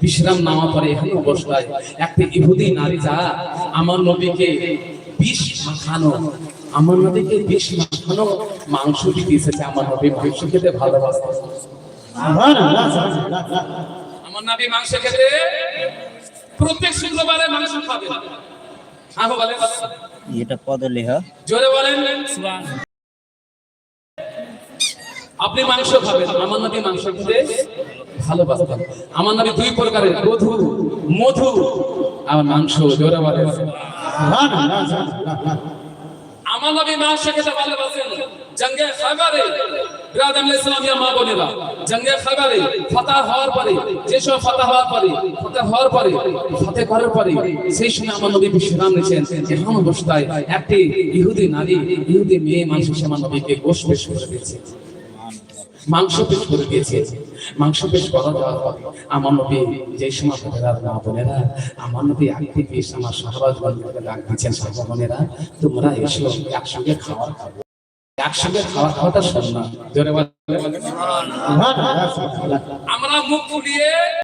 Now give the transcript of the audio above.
বিশ্রাম নেওয়া পরে এখানে অবস্থায় একটা ইহুদি নারী যা আমার নবীকে বিষ মাখানো মাংস দিতে আমার নবী মাংস খেতে ভালোবাসে। আমার নবী মাংস খেতে প্রত্যেক শুক্রবারে মাংস খাবে। আহো বলেন, এটা পদলেহা জোরে বলেন আপনি মাংস খাবেন। আমার নবী মাংস খেতে ভালোবাসতেন। আমার নবী দুই প্রকারের, মধু আর মাংস। জোরে বলেন আমার নবী মাংস খেতে ভালোবাসেন। জঙ্গে খায়বারে বিরাদর ইসলামিয়া মা বোনেরা, জঙ্গে খায়বারে ফাতহ হওয়ার পরে, যেসব ফাতহ করার পরে সেই সময় আমার নবী বিশ্রাম নিয়েছেন। এমন অবস্থায় একটি ইহুদি মেয়ে মাংস আমার নবীকে গোশত পেশ করে দিয়েছে, মাংস পেশ করে দিয়েছে। মাংস পেশ করা দেওয়ার পরে আমার নবী যে সময় মা বোনেরা, আমার নবী একটি পিস আমার সাহাবাগণকে ডাক দিচ্ছেন, সাহাবা বোনেরা তোমরা এসো একসঙ্গে খাওয়াটা শোন না। আমরা মুখ ফুলিয়ে